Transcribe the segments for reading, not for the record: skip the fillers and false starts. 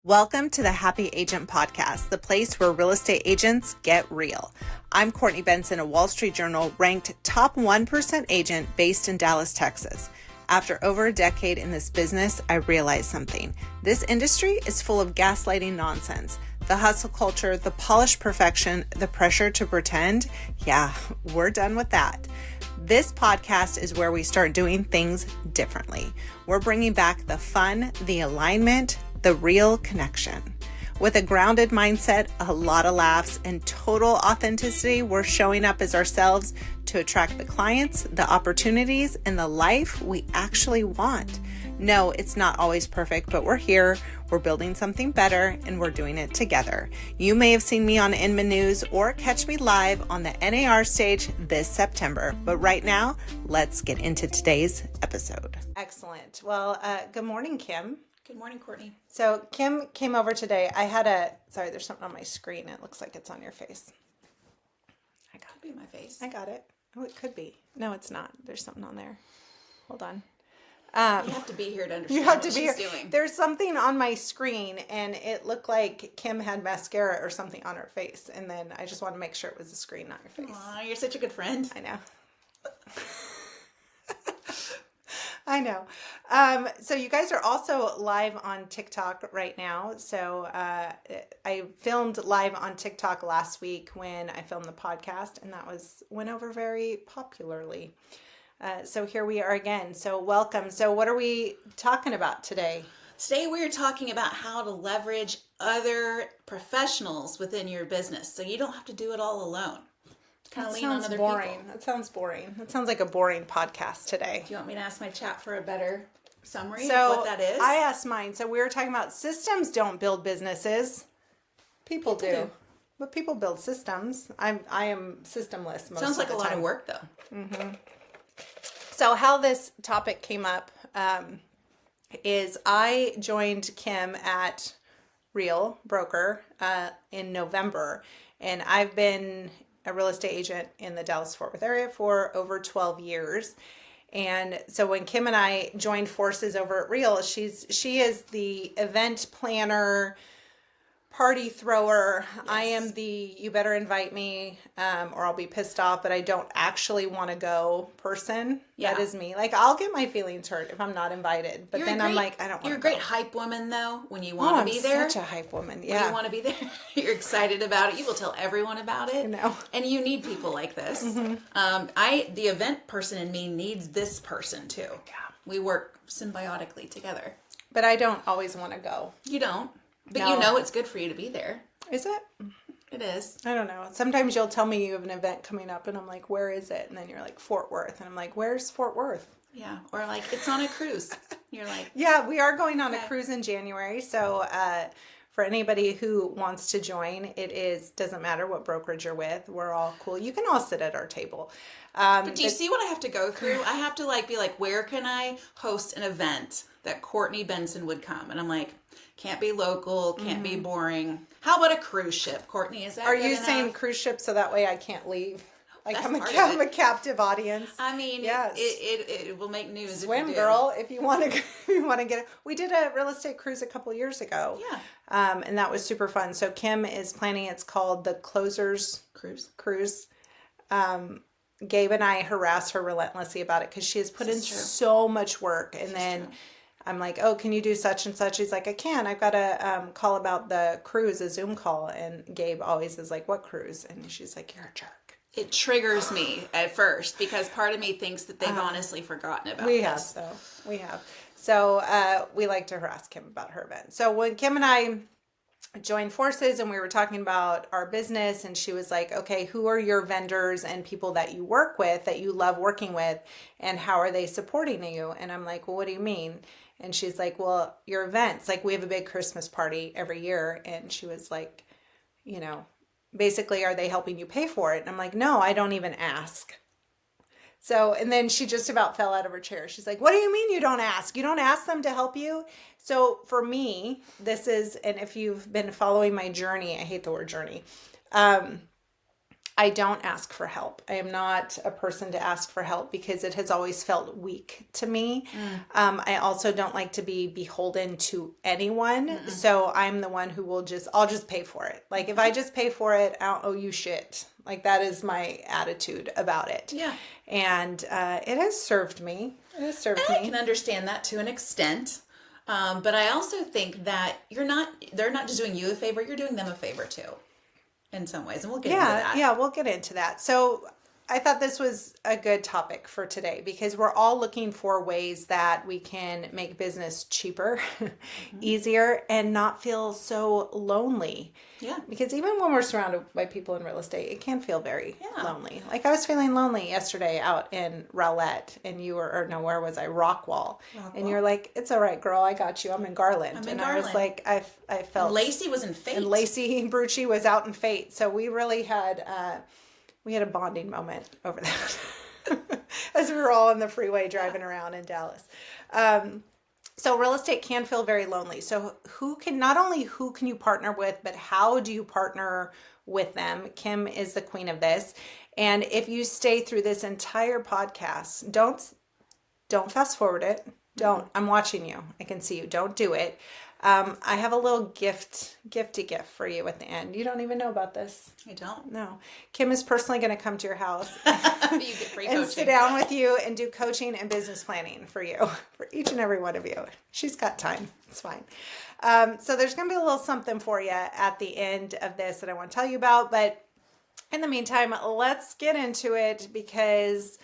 Welcome to the Happy Agent Podcast, the place where real estate agents get real. I'm Courtney Benson, a Wall Street Journal ranked top 1% agent based in Dallas, Texas. After over a decade in this business, I realized something. This industry is full of gaslighting nonsense. The hustle culture, the polished perfection, the pressure to pretend. Yeah, we're done with that. This podcast is where we start doing things differently. We're bringing back the fun, the alignment, the real connection. With a grounded mindset, a lot of laughs, and total authenticity, we're showing up as ourselves to attract the clients, the opportunities, and the life we actually want. No, it's not always perfect, but we're here, we're building something better, and we're doing it together. You may have seen me on Inman News or catch me live on the NAR stage this September. But right now, let's get into today's episode. Excellent. Well, good morning, Kim. Good morning, Courtney. So Kim came over today. Sorry, there's something on my screen. It looks like it's on your face. Could be my face. I got it. Oh, it could be. No, it's not. There's something on there. Hold on. You have to be here to understand what she's doing. There's something on my screen, and it looked like Kim had mascara or something on her face. And then I just wanted to make sure it was the screen, not your face. Aw, you're such a good friend. I know. I know. So you guys are also live on TikTok right now. So I filmed live on TikTok last week when I filmed the podcast, and that went over very popularly. So here we are again. So welcome. So what are we talking about today? Today we're talking about how to leverage other professionals within your business so you don't have to do it all alone. Kind of lean on other people. That sounds boring. That sounds like a boring podcast today. Do you want me to ask my chat for a better summary of what that is? I asked mine. So we were talking about systems don't build businesses. People do. But people build systems. I am systemless most of the time. Sounds like a lot of work, though. Mm-hmm. So how this topic came up is I joined Kim at Real Broker in November, and I've been a real estate agent in the Dallas-Fort Worth area for over 12 years. And so when Kim and I joined forces over at Real, she is the event planner, party thrower. Yes. I am the you better invite me or I'll be pissed off, but I don't actually want to go person. Yeah. That is me. Like, I'll get my feelings hurt if I'm not invited, but then I'm like, I don't want to go. You're a great hype woman, though, when you want to be there. I'm such a hype woman, yeah. When you want to be there, you're excited about it. You will tell everyone about it. I know. And you need people like this. Mm-hmm. The event person in me needs this person, too. Yeah. We work symbiotically together. But I don't always want to go. You don't. But no. You know it's good for you to be there. Is it? It is. I don't know. Sometimes you'll tell me you have an event coming up, and I'm like, where is it? And then you're like, Fort Worth. And I'm like, where's Fort Worth? Yeah. Or like, it's on a cruise. You're like... Yeah, we are going on a cruise in January. So for anybody who wants to join, doesn't matter what brokerage you're with. We're all cool. You can all sit at our table. But do you see what I have to go through? I have to be like, where can I host an event that Courtney Benson would come? And I'm like... Can't be local, can't be boring. How about a cruise ship, Courtney? Is that Are you saying cruise ship so that way I can't leave? Like I'm a captive audience. I mean, yes. It will make news. Swim, if you do. Girl, if you want to get it. We did a real estate cruise a couple years ago. Yeah. And that was super fun. So Kim is planning. It's called the Closers Cruise. Gabe and I harass her relentlessly about it because she has put in so much work, and then. I'm like, oh, can you do such and such? He's like, I can. I've got a call about the cruise, a Zoom call. And Gabe always is like, what cruise? And she's like, you're a jerk. It triggers me at first because part of me thinks that they've honestly forgotten about this. We have. So we like to harass Kim about her event. So when Kim and I joined forces and we were talking about our business, and she was like, okay, who are your vendors and people that you work with, that you love working with, and how are they supporting you? And I'm like, well, what do you mean? And she's like, well, your events, like we have a big Christmas party every year. And she was like, basically, are they helping you pay for it? And I'm like, no, I don't even ask. So, and then she just about fell out of her chair. She's like, what do you mean you don't ask? You don't ask them to help you? So for me, this is, and if you've been following my journey, I hate the word journey. I don't ask for help. I am not a person to ask for help because it has always felt weak to me. I also don't like to be beholden to anyone. So I'm the one who I'll just pay for it. Like if I just pay for it, I don't owe you shit. Like that is my attitude about it. Yeah. And it has served me. It has served me. I can understand that to an extent. But I also think that they're not just doing you a favor, you're doing them a favor too. In some ways, and we'll get into that. Yeah, we'll get into that. So I thought this was a good topic for today because we're all looking for ways that we can make business cheaper, easier, and not feel so lonely. Yeah. Because even when we're surrounded by people in real estate, it can feel very lonely. Like I was feeling lonely yesterday out in Rowlett, and where was I? Rockwall. And you're like, it's all right, girl, I got you. I'm in Garland. I was like, I felt. And Lacey was in Fate. And Lacey Brucci was out in Fate. So we really had a bonding moment over that as we were all on the freeway driving around in Dallas. So real estate can feel very lonely. So not only who can you partner with, but how do you partner with them? Kim is the queen of this. And if you stay through this entire podcast, don't fast forward it. Don't. I'm watching you. I can see you. Don't do it. I have a little gift for you at the end. You don't even know about this. I don't. No. Kim is personally going to come to your house You get free and coaching. sit down with you and do coaching and business planning for you, for each and every one of you. She's got time. It's fine. So there's going to be a little something for you at the end of this that I want to tell you about. But in the meantime, let's get into it because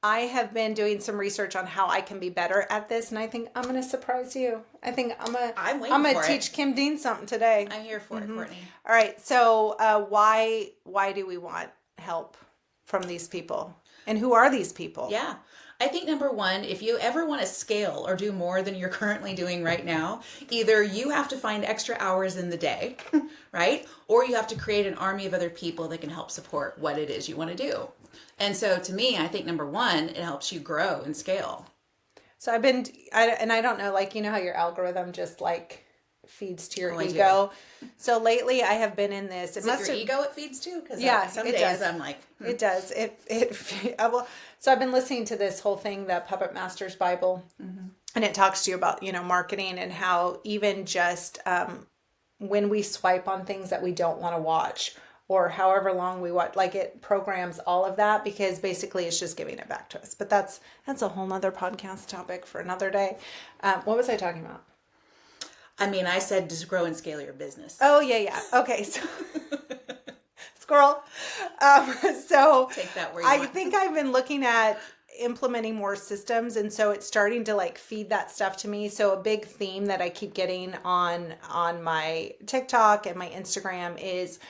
I have been doing some research on how I can be better at this, and I think I'm going to surprise you. I think I'm going to teach Kim Dean something today. I'm here for it, Courtney. All right. So why do we want help from these people? And who are these people? Yeah. I think number one, if you ever want to scale or do more than you're currently doing right now, either you have to find extra hours in the day, right? Or you have to create an army of other people that can help support what it is you want to do. And so to me, I think number one, it helps you grow and scale. So I don't know, like, you know how your algorithm just like feeds to your ego. So lately I have been in this. Is it your ego it feeds to? Because some it days does. I'm like, It does. So I've been listening to this whole thing, the Puppet Master's Bible, and it talks to you about, marketing and how even just when we swipe on things that we don't want to watch or however long we watch, like it programs all of that because basically it's just giving it back to us. But that's a whole nother podcast topic for another day. What was I talking about? I mean, I said just grow and scale your business. Oh, yeah. Okay. So squirrel. So take that where you want. I think I've been looking at implementing more systems, and so it's starting to like feed that stuff to me. So a big theme that I keep getting on my TikTok and my Instagram is,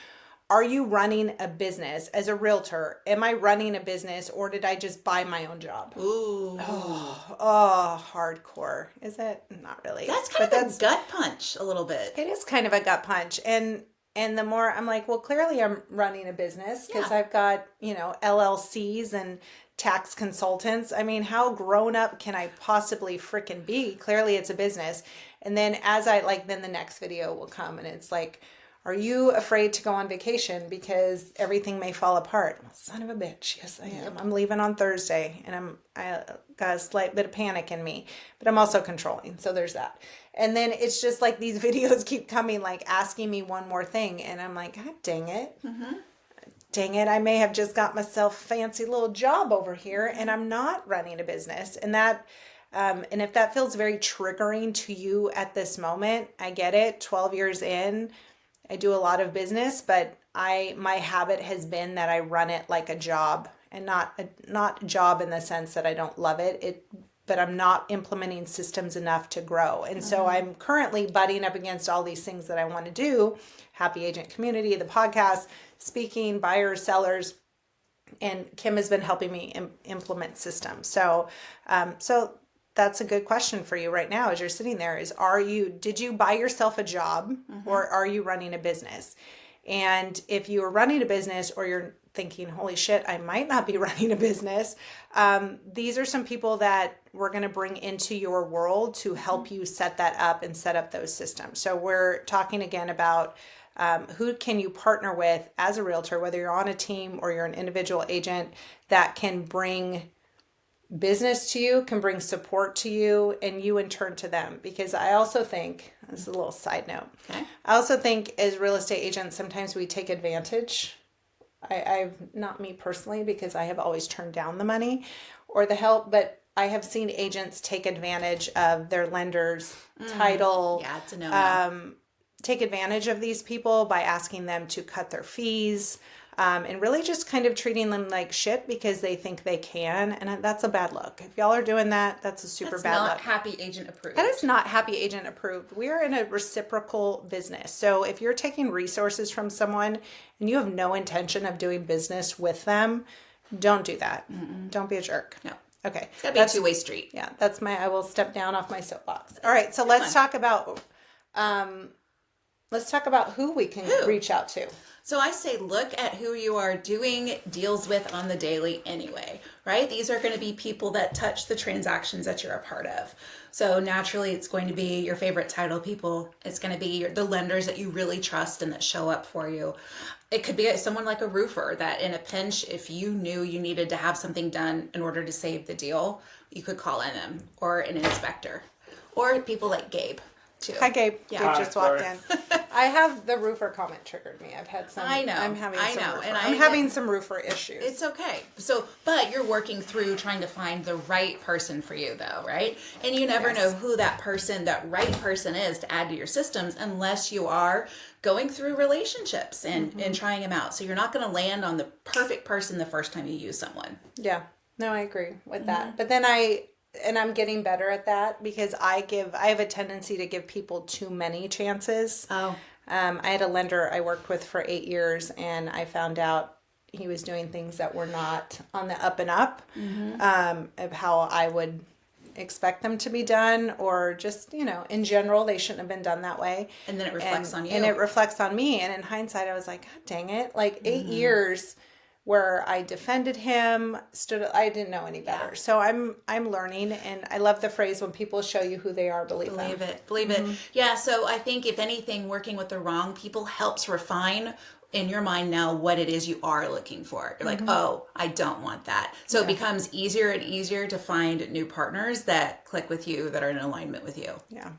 are you running a business as a realtor? Am I running a business, or did I just buy my own job? Ooh. Oh, hardcore. Is it? Not really. That's kind of a gut punch a little bit. It is kind of a gut punch. And the more I'm like, well, clearly I'm running a business because I've got, LLCs and tax consultants. I mean, how grown up can I possibly freaking be? Clearly it's a business. And then then the next video will come and it's like, are you afraid to go on vacation because everything may fall apart? Well, son of a bitch. Yes, I am. I'm leaving on Thursday and I got a slight bit of panic in me, but I'm also controlling. So there's that. And then it's just like these videos keep coming, like asking me one more thing. And I'm like, God dang it. Dang it. I may have just got myself a fancy little job over here and I'm not running a business. And that, and if that feels very triggering to you at this moment, I get it. 12 years in, I do a lot of business, but my habit has been that I run it like a job, and not a job in the sense that I don't love it, but I'm not implementing systems enough to grow. And so I'm currently butting up against all these things that I want to do, Happy Agent Community, the podcast, speaking, buyers, sellers, and Kim has been helping me implement systems. So that's a good question for you right now as you're sitting there is, did you buy yourself a job or are you running a business? And if you are running a business or you're thinking, holy shit, I might not be running a business, these are some people that we're going to bring into your world to help you set that up and set up those systems. So we're talking again about who can you partner with as a realtor, whether you're on a team or you're an individual agent, that can bring business to you, can bring support to you, and you in turn to them. Because I also think, this is a little side note, Okay. I also think as real estate agents, sometimes we take advantage. I've not me personally, because I have always turned down the money or the help, but I have seen agents take advantage of their lender's title. Yeah, it's a no-no. Take advantage of these people by asking them to cut their fees, and really just kind of treating them like shit because they think they can. And that's a bad look. If y'all are doing that, that's a super bad look. That's not happy agent approved. That is not happy agent approved. We are in a reciprocal business. So if you're taking resources from someone and you have no intention of doing business with them, don't do that. Mm-mm. Don't be a jerk. No. Okay. It's got to be a two-way street. Yeah, I will step down off my soapbox. All right, so let's talk about who we can reach out to. So I say look at who you are doing deals with on the daily anyway, right? These are going to be people that touch the transactions that you're a part of. So naturally, it's going to be your favorite title people. It's going to be the lenders that you really trust and that show up for you. It could be someone like a roofer that in a pinch, if you knew you needed to have something done in order to save the deal, you could call in them, or an inspector, or people like Gabe. Too. Hi, Gabe. Yeah. Gabe just walked in. I have the roofer comment triggered me. I've had some. I know. I'm having some roofer issues. It's okay. So, but you're working through trying to find the right person for you, though, right? And you never know who that right person is to add to your systems unless you are going through relationships and trying them out. So you're not going to land on the perfect person the first time you use someone. Yeah. No, I agree with that. But then I'm getting better at that because I have a tendency to give people too many chances. Oh. I had a lender I worked with for 8 years, and I found out he was doing things that were not on the up and up of how I would expect them to be done, or just, in general, they shouldn't have been done that way. And then it reflects on you. And it reflects on me. And in hindsight, I was like, God dang it. Like 8 years where I defended him, I didn't know any better. Yeah. So I'm learning, and I love the phrase, when people show you who they are, believe it. Believe it. Yeah, so I think if anything, working with the wrong people helps refine in your mind now what it is you are looking for. You're like, oh, I don't want that. So it becomes easier and easier to find new partners that click with you, that are in alignment with you. Yeah.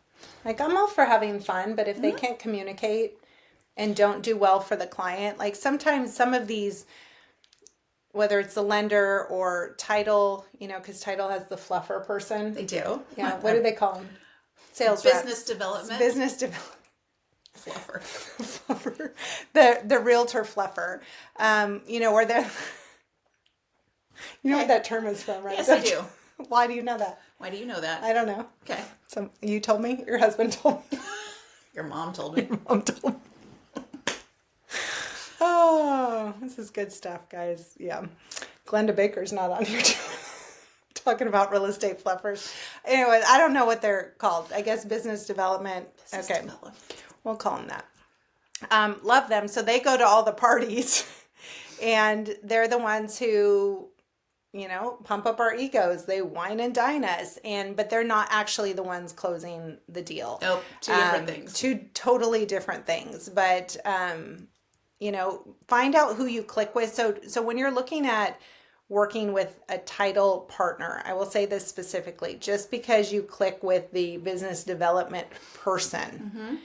Like, I'm all for having fun, but if they can't communicate and don't do well for the client, like sometimes some of these, whether it's the lender or title, because title has the fluffer person. They do. Yeah. What do they call them? Sales Business reps. development. Business development. Fluffer. Fluffer. The realtor fluffer. Or they're, what that term is from, right? Yes, I do. Why do you know that? Why do you know that? I don't know. Okay. So you told me? Your husband told me? Your mom told me. Your mom told me. Oh, this is good stuff, guys. Yeah. Glenda Baker's not on here talking about real estate fluffers. Anyway, I don't know what they're called. I guess business development. Development. We'll call them that. Love them. So they go to all the parties and they're the ones who, pump up our egos. They wine and dine us. But they're not actually the ones closing the deal. Nope. Two different things. Two totally different things. But, find out who you click with. So when you're looking at working with a title partner, I will say this specifically, just because you click with the business development person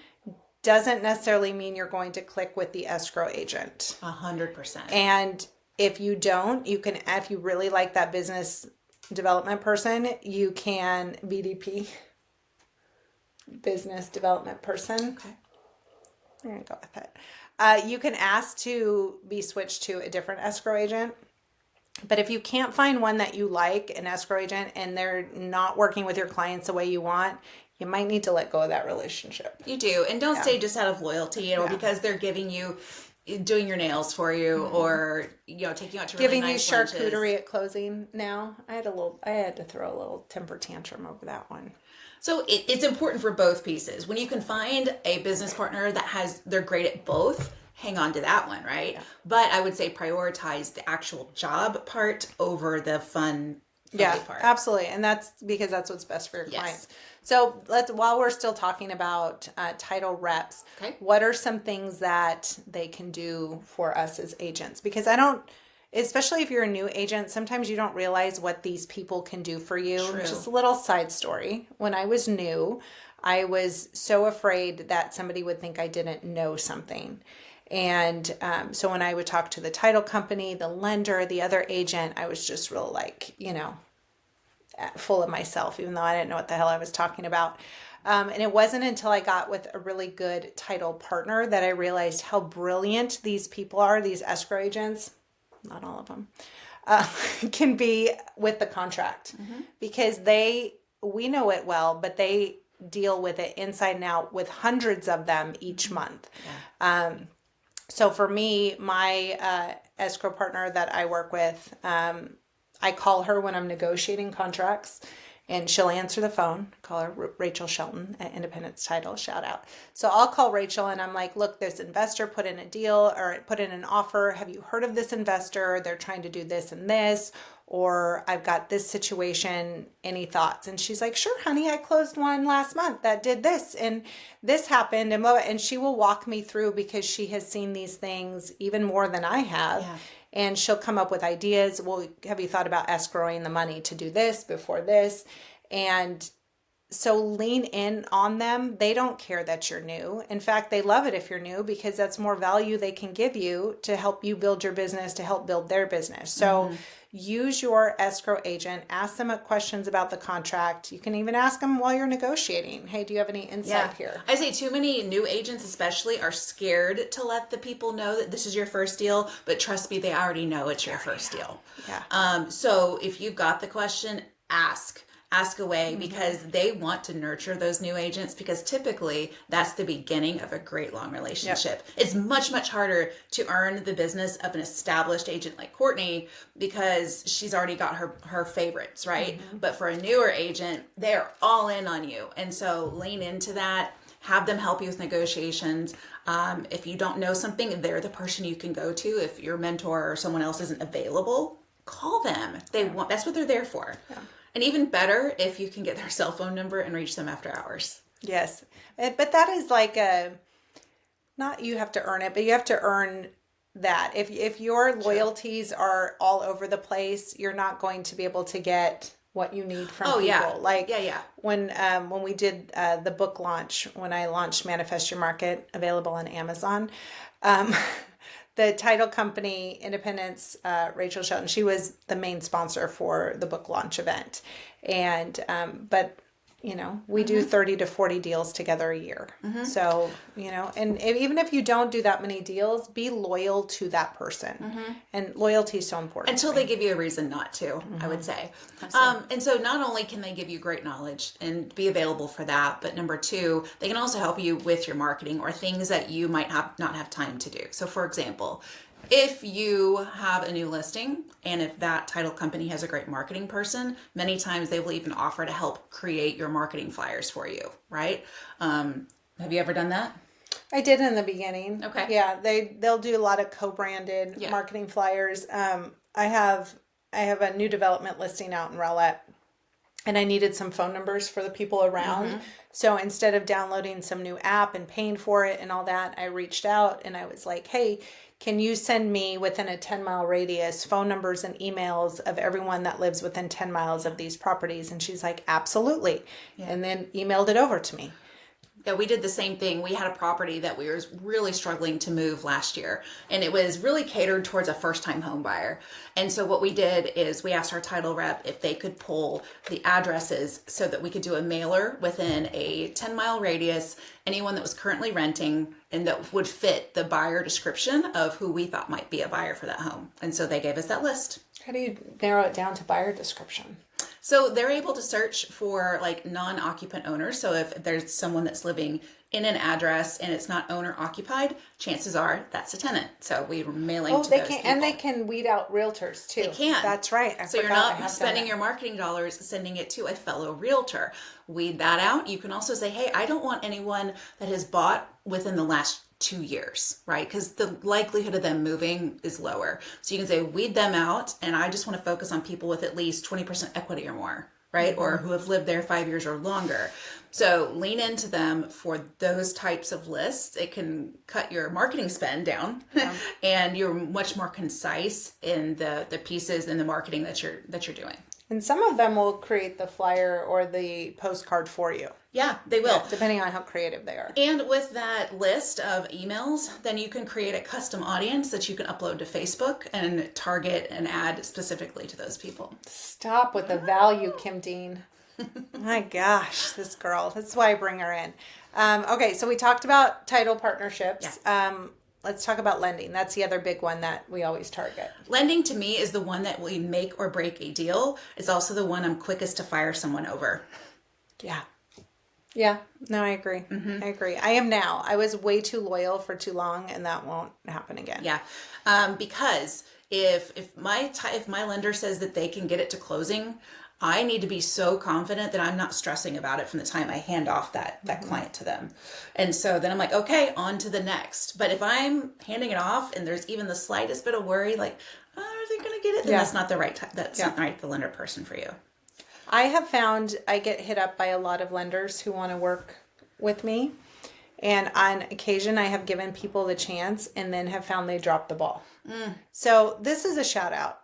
doesn't necessarily mean you're going to click with the escrow agent. 100%. And if you don't, you can, if you really like that business development person, you can BDP, business development person. Okay. I'm going to go with it. You can ask to be switched to a different escrow agent. But if you can't find one that you like, an escrow agent, and they're not working with your clients the way you want, you might need to let go of that relationship. You do. And don't stay just out of loyalty or because they're doing your nails for you or, taking you out to really giving nice you lunches. Charcuterie at closing now. I had to throw a little temper tantrum over that one. So it's important for both pieces. When you can find a business partner they're great at both, hang on to that one, right? Yeah. But I would say prioritize the actual job part over the fun part. Absolutely. And that's because that's what's best for your clients. So while we're still talking about title reps, what are some things that they can do for us as agents? Because especially if you're a new agent, sometimes you don't realize what these people can do for you. True. Just a little side story. When I was new, I was so afraid that somebody would think I didn't know something. And so when I would talk to the title company, the lender, the other agent, I was just real full of myself, even though I didn't know what the hell I was talking about. And it wasn't until I got with a really good title partner that I realized how brilliant these people are, these escrow agents, not all of them, can be with the contract. Because we know it well, but they deal with it inside and out with hundreds of them each month. So for me, my escrow partner that I work with, I call her when I'm negotiating contracts, and she'll answer the phone. Call her Rachel Shelton at Independence Title, shout out. So I'll call Rachel and I'm like, look, this investor put in a deal or put in an offer. Have you heard of this investor? They're trying to do this and this, or I've got this situation. Any thoughts? And she's like, sure, honey, I closed one last month that did this and this happened and blah, blah. And she will walk me through because she has seen these things even more than I have. Yeah. And she'll come up with ideas. Well, have you thought about escrowing the money to do this before this? And so lean in on them. They don't care that you're new. In fact, they love it if you're new because that's more value they can give you to help you build your business, to help build their business. So use your escrow agent, ask them questions about the contract. You can even ask them while you're negotiating. Hey, do you have any insight here? I say too many new agents especially are scared to let the people know that this is your first deal, but trust me, they already know it's your first deal. Yeah. So if you've got the question, ask away because they want to nurture those new agents because typically that's the beginning of a great long relationship. It's much, much harder to earn the business of an established agent like Courtney because she's already got her favorites, right? But for a newer agent, they're all in on you. And so lean into that. Have them help you with negotiations. If you don't know something, they're the person you can go to. If your mentor or someone else isn't available, call them. That's what they're there for. Yeah. And even better if you can get their cell phone number and reach them after hours. Yes. But that is not you have to earn it, but you have to earn that. If your loyalties are all over the place, you're not going to be able to get what you need from people. When we did the book launch, when I launched Manifest Your Market, available on Amazon, the title company, Independence, Rachel Shelton, she was the main sponsor for the book launch event. And, but, we do 30 to 40 deals together a year. So, and even if you don't do that many deals, be loyal to that person. And loyalty is so important. Until they give you a reason not to, I would say. And so not only can they give you great knowledge and be available for that, but number two, they can also help you with your marketing or things that you might not have time to do. So for example, if you have a new listing and if that title company has a great marketing person, many times they will even offer to help create your marketing flyers for you, right? Have you ever done that? I did in the beginning. Okay. Yeah, they'll do a lot of co-branded marketing flyers. I have a new development listing out in Rowlett, and I needed some phone numbers for the people around. So instead of downloading some new app and paying for it and all that, I reached out and I was like, hey, can you send me within a 10-mile radius phone numbers and emails of everyone that lives within 10 miles of these properties? And she's like, absolutely. Yeah. And then emailed it over to me. Yeah, we did the same thing. We had a property that we were really struggling to move last year, and it was really catered towards a first-time home buyer. And so what we did is we asked our title rep if they could pull the addresses so that we could do a mailer within a 10-mile radius, anyone that was currently renting and that would fit the buyer description of who we thought might be a buyer for that home. And so they gave us that list. How do you narrow it down to buyer description? So they're able to search for like non-occupant owners. So if there's someone that's living in an address and it's not owner occupied, chances are that's a tenant. So we're mailing to those people. And they can weed out realtors too. They can. That's right. So you're not spending your marketing dollars sending it to a fellow realtor. Weed that out. You can also say, hey, I don't want anyone that has bought within the last 2 years, right? Because the likelihood of them moving is lower. So you can say, weed them out, and I just want to focus on people with at least 20% equity or more, right? Or who have lived there 5 years or longer. So lean into them for those types of lists. It can cut your marketing spend down, and you're much more concise in the pieces and the marketing that you're doing. And some of them will create the flyer or the postcard for you. Yeah, they will. Yeah, depending on how creative they are. And with that list of emails, then you can create a custom audience that you can upload to Facebook and target and add specifically to those people. Stop with the value, Kim Dean. My gosh, this girl. That's why I bring her in. Okay, so we talked about title partnerships. Yeah. Let's talk about lending. That's the other big one that we always target. Lending to me is the one that we make or break a deal. It's also the one I'm quickest to fire someone over. Yeah. Yeah. No, I agree. Mm-hmm. I agree. I am now. I was way too loyal for too long, and that won't happen again. Yeah. Because if my lender says that they can get it to closing, I need to be so confident that I'm not stressing about it from the time I hand off that client to them. And so then I'm like, okay, on to the next. But if I'm handing it off and there's even the slightest bit of worry, like, oh, are they going to get it? Then that's not the right time. That's not the lender person for you. I have found I get hit up by a lot of lenders who want to work with me. And on occasion, I have given people the chance and then have found they dropped the ball. So this is a shout out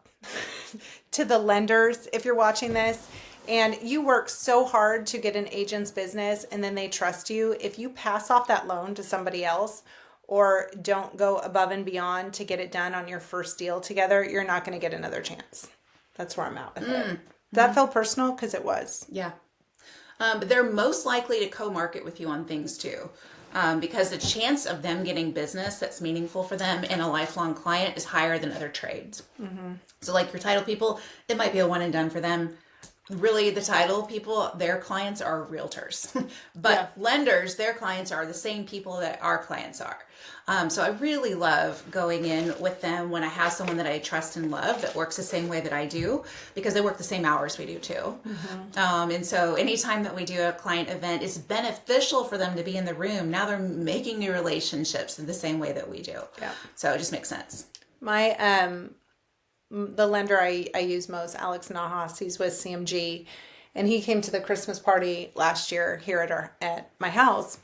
to the lenders. If you're watching this and you work so hard to get an agent's business and then they trust you, if you pass off that loan to somebody else or don't go above and beyond to get it done on your first deal together, you're not going to get another chance. That's where I'm at with it. That felt personal because it was. Yeah. But they're most likely to co-market with you on things too. Because the chance of them getting business that's meaningful for them and a lifelong client is higher than other trades. Mm-hmm. So like your title people, it might be a one and done for them. Really, the title people, their clients are realtors. But lenders, their clients are the same people that our clients are. So I really love going in with them when I have someone that I trust and love that works the same way that I do, because they work the same hours we do too. Mm-hmm. And so anytime that we do a client event, it's beneficial for them to be in the room. Now they're making new relationships in the same way that we do. Yeah. So it just makes sense. My, the lender I use most, Alex Nahas, he's with CMG, and he came to the Christmas party last year here at my house.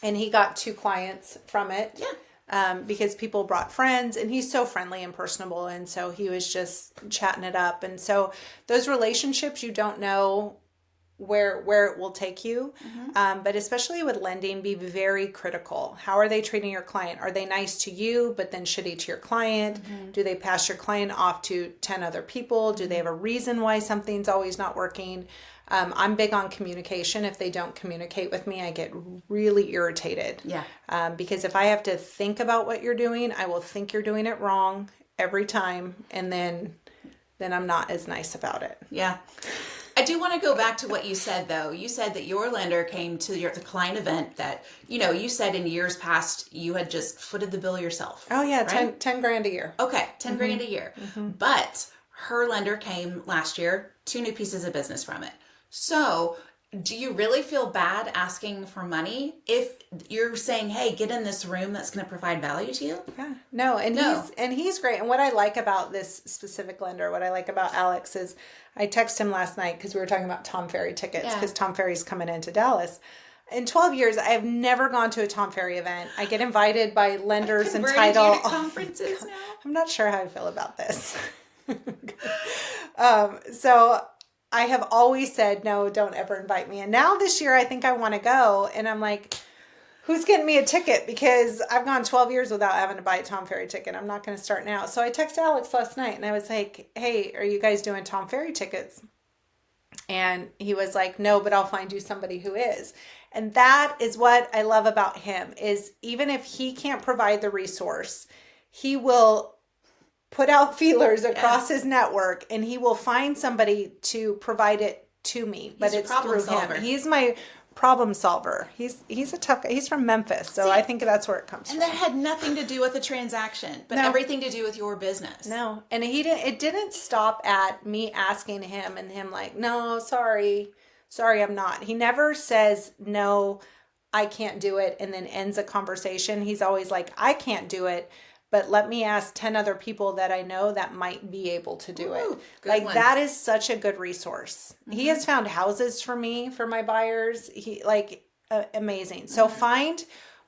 And he got 2 clients from it. Yeah. Because people brought friends, and he's so friendly and personable. And so he was just chatting it up. And so those relationships, you don't know where it will take you. Mm-hmm. But especially with lending, be very critical. How are they treating your client? Are they nice to you, but then shitty to your client? Mm-hmm. Do they pass your client off to 10 other people? Do they have a reason why something's always not working? I'm big on communication. If they don't communicate with me, I get really irritated. Yeah. Because if I have to think about what you're doing, I will think you're doing it wrong every time. And then I'm not as nice about it. Yeah. I do want to go back to what you said, though. You said that your lender came to the client event that, you said in years past, you had just footed the bill yourself. Oh, yeah. Right? 10 grand a year. Okay. 10 grand a year. Mm-hmm. But her lender came last year, 2 new pieces of business from it. So do you really feel bad asking for money if you're saying, hey, get in this room that's going to provide value to you? Yeah, no. He's great. And what I like about this specific lender, what I like about Alex is I texted him last night because we were talking about Tom Ferry tickets because Tom Ferry's coming into Dallas. In 12 years, I have never gone to a Tom Ferry event. I get invited by lenders and title. You to conferences now. I'm not sure how I feel about this. So I have always said, no, don't ever invite me. And now this year, I think I want to go. And I'm like, who's getting me a ticket? Because I've gone 12 years without having to buy a Tom Ferry ticket. I'm not going to start now. So I texted Alex last night and I was like, hey, are you guys doing Tom Ferry tickets? And he was like, no, but I'll find you somebody who is. And that is what I love about him is even if he can't provide the resource, he will put out feelers across his network and he will find somebody to provide it to me. But it's through him. He's my problem solver. He's a tough guy. He's from Memphis. So I think that's where it comes from. And that had nothing to do with the transaction, but everything to do with your business. No. And it didn't stop at me asking him and him like, no, sorry, I'm not. He never says, no, I can't do it, and then ends a conversation. He's always like, I can't do it, but let me ask 10 other people that I know that might be able to do it. Like one. That is such a good resource. He has found houses for me, for my buyers. He amazing. So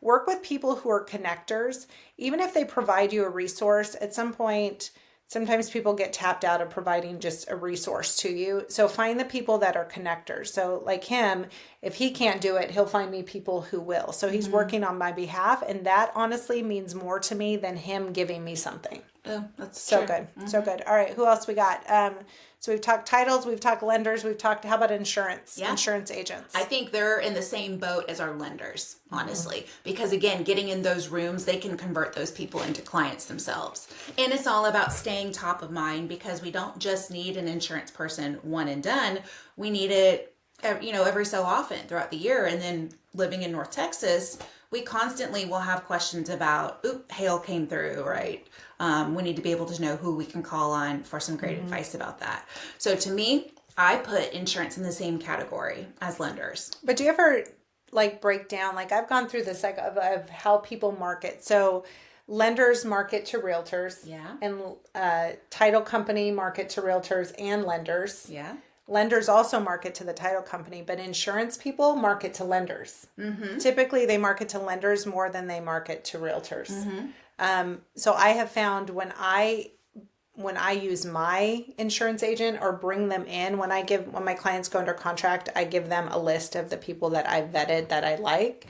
work with people who are connectors. Even if they provide you a resource, at some point, sometimes people get tapped out of providing just a resource to you. So find the people that are connectors. So like him, if he can't do it, he'll find me people who will. So he's working on my behalf. And that honestly means more to me than him giving me something. Oh, that's so true. Good. So good. All right. Who else we got? So we've talked titles, we've talked lenders, we've talked, how about insurance? Yeah. Insurance agents. I think they're in the same boat as our lenders, honestly. Because again, getting in those rooms, they can convert those people into clients themselves. And it's all about staying top of mind, because we don't just need an insurance person one and done. We need it, every so often throughout the year. And then living in North Texas, we constantly will have questions about, hail came through, right? We need to be able to know who we can call on for some great advice about that. So to me, I put insurance in the same category as lenders. But do you ever break down, I've gone through this of how people market. So lenders market to realtors. Yeah. And title company market to realtors and lenders. Yeah. Lenders also market to the title company, but insurance people market to lenders. Typically, they market to lenders more than they market to realtors. So I have found when I use my insurance agent or bring them in, when my clients go under contract, I give them a list of the people that I've vetted that I like.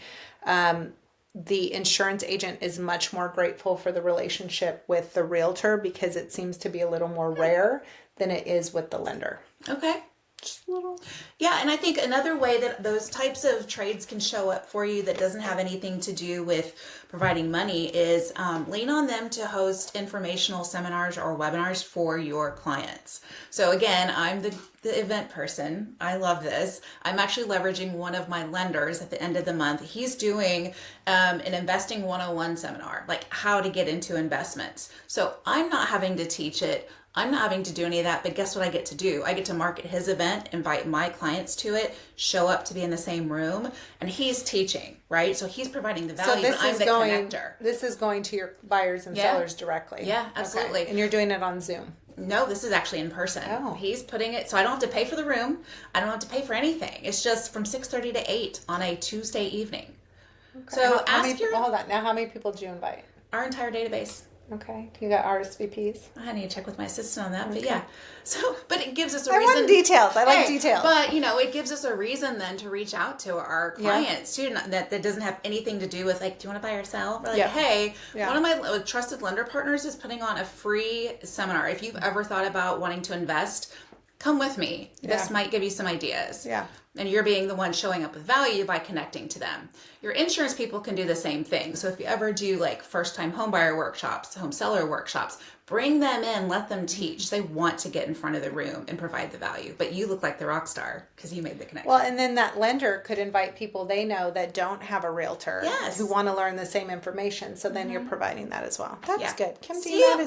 The insurance agent is much more grateful for the relationship with the realtor, because it seems to be a little more rare than it is with the lender. Okay. Just a little. Yeah, and I think another way that those types of trades can show up for you that doesn't have anything to do with providing money is lean on them to host informational seminars or webinars for your clients. So again, I'm the event person. I love this. I'm actually leveraging one of my lenders at the end of the month. He's doing an investing 101 seminar, like how to get into investments. So I'm not having to teach it. I'm not having to do any of that, but guess what I get to do? I get to market his event, invite my clients to it, show up to be in the same room, and he's teaching, right? So he's providing the value, but I'm the connector. This is going to your buyers and sellers directly. Yeah, absolutely. Okay. And you're doing it on Zoom. No, this is actually in person. Oh. He's putting it, so I don't have to pay for the room. I don't have to pay for anything. It's just from 6:30 to 8 on a Tuesday evening. Okay. So hold on. Now, how many people do you invite? Our entire database. Okay. You got RSVPs? I need to check with my assistant on that, but yeah. So, but it gives us a reason. I want details. I like details. But, it gives us a reason then to reach out to our clients too, that doesn't have anything to do with do you want to buy or sell? We're hey, one of my trusted lender partners is putting on a free seminar. If you've ever thought about wanting to invest, come with me. This might give you some ideas. Yeah. And you're being the one showing up with value by connecting to them. Your insurance people can do the same thing. So if you ever do first-time home buyer workshops, home seller workshops, bring them in, let them teach. They want to get in front of the room and provide the value. But you look like the rock star because you made the connection. Well, and then that lender could invite people they know that don't have a realtor who want to learn the same information. So then you're providing that as well. That's good. Kim,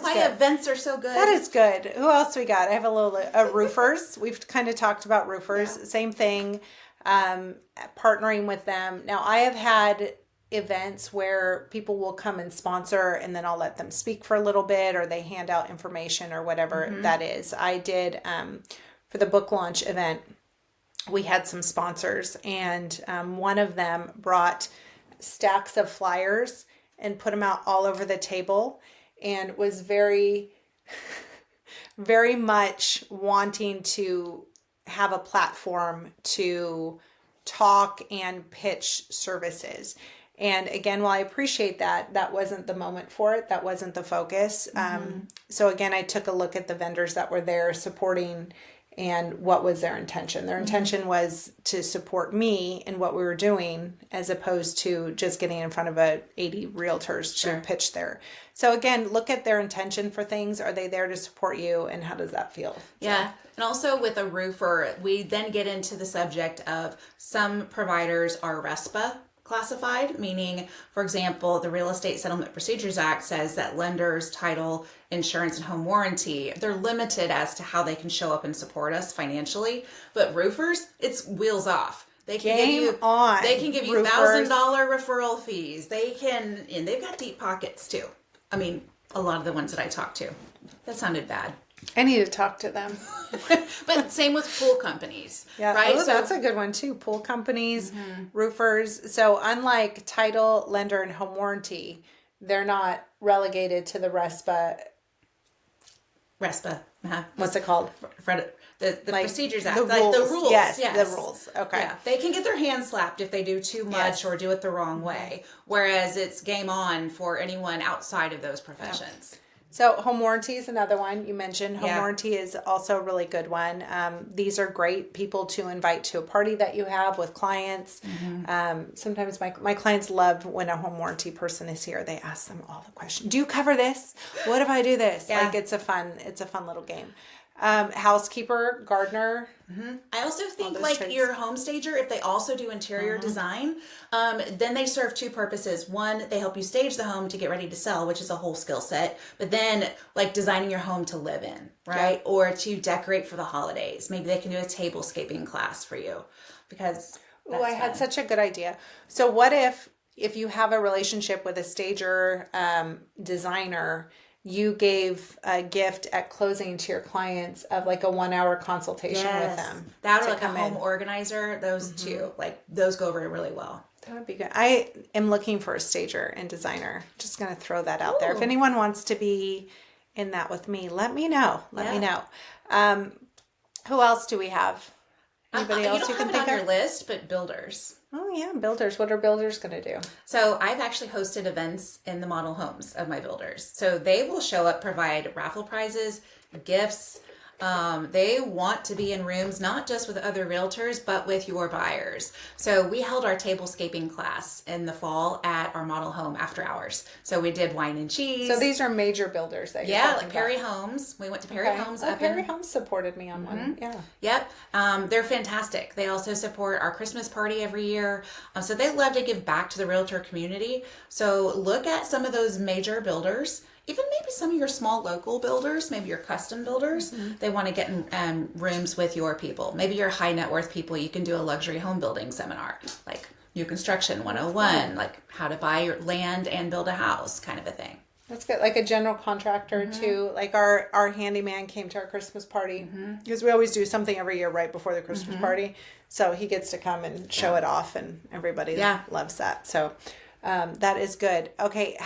my events are so good. That is good. Who else we got? I have a little roofers. We've kind of talked about roofers. Yeah. Same thing. Partnering with them. Now, I have had events where people will come and sponsor, and then I'll let them speak for a little bit, or they hand out information or whatever that is. I did for the book launch event, we had some sponsors, and one of them brought stacks of flyers and put them out all over the table, and was very, very much wanting to have a platform to talk and pitch services. And again, while I appreciate that, that wasn't the moment for it. That wasn't the focus. So again, I took a look at the vendors that were there supporting and what was their intention. Their intention was to support me in what we were doing, as opposed to just getting in front of 80 realtors to pitch there. So again, look at their intention for things. Are they there to support you, and how does that feel? Yeah. And also with a roofer, we then get into the subject of some providers are RESPA classified, meaning, for example, the Real Estate Settlement Procedures Act says that lenders, title, insurance, and home warranty, they're limited as to how they can show up and support us financially. But roofers, it's wheels off. They can give you $1,000 referral fees. And they've got deep pockets too. I mean, a lot of the ones that I talk to. That sounded bad. I need to talk to them. But same with pool companies. Yeah, right? So that's a good one too. Pool companies, roofers. So unlike title, lender, and home warranty, they're not relegated to the RESPA. What's it called? The Procedures Act. The rules. The rules. Yes, the rules. Okay. Yeah. They can get their hands slapped if they do too much or do it the wrong way. Whereas it's game on for anyone outside of those professions. So home warranty is another one you mentioned. Home warranty is also a really good one. These are great people to invite to a party that you have with clients. Sometimes my clients love when a home warranty person is here. They ask them all the questions. Do you cover this? What if I do this? Yeah. Like it's a fun little game. Housekeeper, gardener. I also think like trades. Your home stager, if they also do interior design, then they serve two purposes. One, they help you stage the home to get ready to sell, which is a whole skill set. But then like designing your home to live in, right? Yeah. Or to decorate for the holidays. Maybe they can do a tablescaping class for you because I had such a good idea. So what if you have a relationship with a stager, designer, you gave a gift at closing to your clients of like a 1-hour consultation with them. That or like a home organizer, those two, like those go over really well. That would be good. I am looking for a stager and designer. Just going to throw that out there. If anyone wants to be in that with me, let me know. Let me know. Who else do we have? Anybody else you can think of? On your list, but builders. Oh yeah, builders. What are builders going to do? So I've actually hosted events in the model homes of my builders. So they will show up, provide raffle prizes, gifts. They want to be in rooms, not just with other realtors, but with your buyers. So we held our tablescaping class in the fall at our model home after hours. So we did wine and cheese. So these are major builders that you're talking like Perry Homes. We went to Perry Homes. Perry Homes supported me on one. Yeah. Yep. They're fantastic. They also support our Christmas party every year. So they love to give back to the realtor community. So look at some of those major builders. Even maybe some of your small local builders, maybe your custom builders, they want to get in rooms with your people. Maybe your high net worth people, you can do a luxury home building seminar, like New Construction 101, like how to buy your land and build a house kind of a thing. That's good. Like a general contractor too. Like our handyman came to our Christmas party because we always do something every year right before the Christmas party. So he gets to come and show it off and everybody loves that. So that is good. Okay.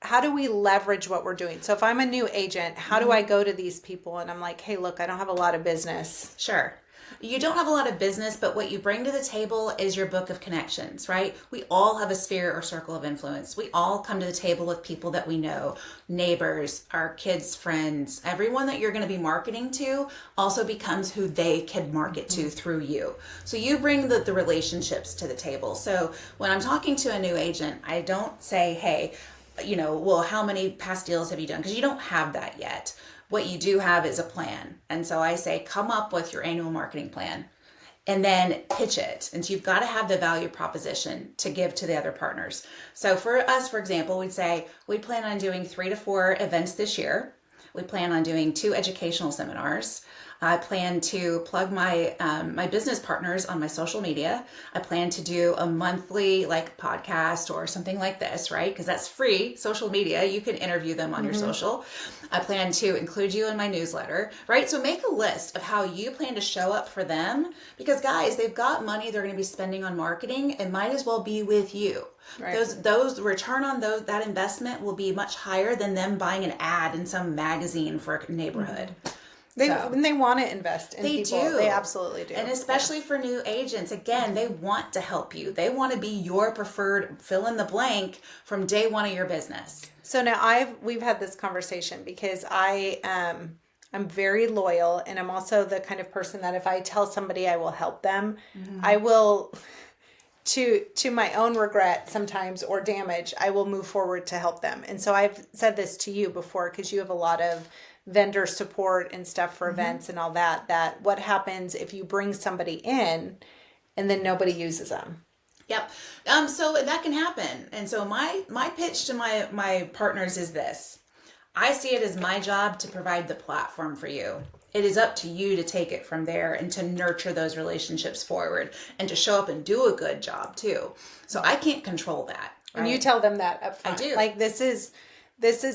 How do we leverage what we're doing? So if I'm a new agent, how do I go to these people and I'm like, hey, look, I don't have a lot of business. Sure. You don't have a lot of business, but what you bring to the table is your book of connections, right? We all have a sphere or circle of influence. We all come to the table with people that we know, neighbors, our kids' friends, everyone that you're going to be marketing to also becomes who they can market to through you. So you bring the relationships to the table. So when I'm talking to a new agent, I don't say, hey, how many past deals have you done? Because you don't have that yet. What you do have is a plan. And so I say, come up with your annual marketing plan and then pitch it. And so you've got to have the value proposition to give to the other partners. So for us, for example, we'd say we plan on doing 3 to 4 events this year. We plan on doing 2 educational seminars. I plan to plug my my business partners on my social media. I plan to do a monthly podcast or something like this, right? Because that's free social media. You can interview them on your social. I plan to include you in my newsletter, right? So make a list of how you plan to show up for them because guys, they've got money they're going to be spending on marketing and might as well be with you. Right. Those return on that investment will be much higher than them buying an ad in some magazine for a neighborhood. They want to invest in people. They do. They absolutely do. And especially for new agents, again, they want to help you. They want to be your preferred fill in the blank from day one of your business. So now we've had this conversation because I'm very loyal and I'm also the kind of person that if I tell somebody I will help them, I will to my own regret sometimes or damage, I will move forward to help them. And so I've said this to you before because you have a lot of vendor support and stuff for events and all that what happens if you bring somebody in and then nobody uses them? Yep. So that can happen. And so my pitch to my partners is this. I see it as my job to provide the platform for you. it is up to you to take it from there and to nurture those relationships forward and to show up and do a good job too. So I can't control that. Right? And you tell them that up front. I do. Like this is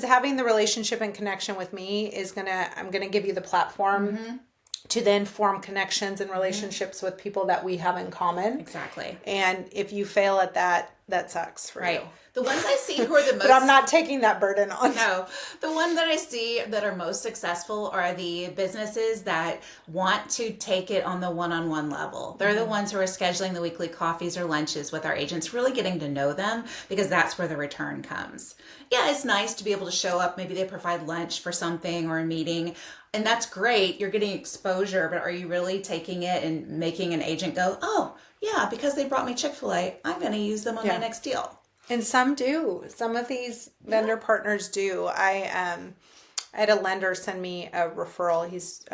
having the relationship and connection with me I'm gonna give you the platform to then form connections and relationships with people that we have in common. Exactly. And if you fail at that, that sucks for you. The ones I see who are the most... But I'm not taking that burden on. No. The ones that I see that are most successful are the businesses that want to take it on the one-on-one level. They're the ones who are scheduling the weekly coffees or lunches with our agents, really getting to know them, because that's where the return comes. Yeah, it's nice to be able to show up. Maybe they provide lunch for something or a meeting, and that's great. You're getting exposure, but are you really taking it and making an agent go, oh, yeah, because they brought me Chick-fil-A, I'm going to use them on my next deal. And some do. Some of these vendor partners do. I had a lender send me a referral. He's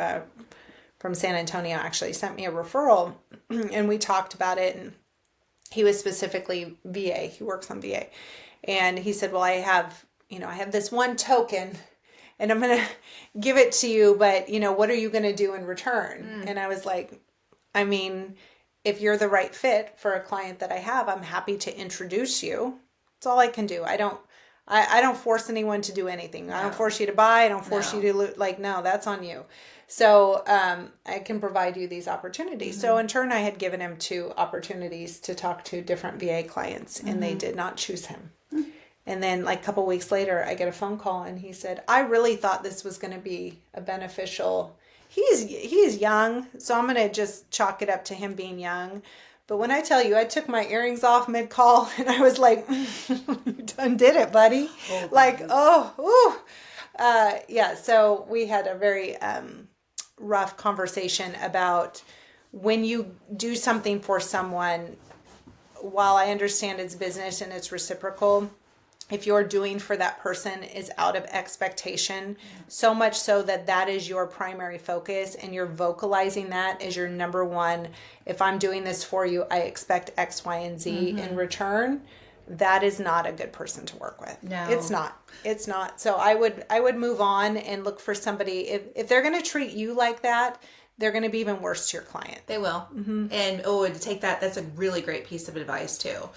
from San Antonio, actually sent me a referral, and we talked about it. And he was specifically VA. He works on VA, and he said, "Well, I have this one token, and I'm gonna give it to you. But what are you gonna do in return?" And I was like, I mean, if you're the right fit for a client that I have, I'm happy to introduce you. That's all I can do. I don't force anyone to do anything. No. I don't force you to buy. I don't force you to no, that's on you. So I can provide you these opportunities. So in turn, I had given him 2 opportunities to talk to different VA clients, and they did not choose him. And then like a couple weeks later, I get a phone call, and he said, I really thought this was going to be a beneficial. He's young, so I'm going to just chalk it up to him being young. But when I tell you, I took my earrings off mid-call, and I was like, you done did it, buddy. So we had a very rough conversation about when you do something for someone, while I understand it's business and it's reciprocal, if you're doing for that person is out of expectation, so much so that is your primary focus, and you're vocalizing that as your number one. If I'm doing this for you, I expect X, Y, and Z in return. That is not a good person to work with. No, it's not. So I would move on and look for somebody. If they're going to treat you like that, they're going to be even worse to your client. They will. And to take that's a really great piece of advice too.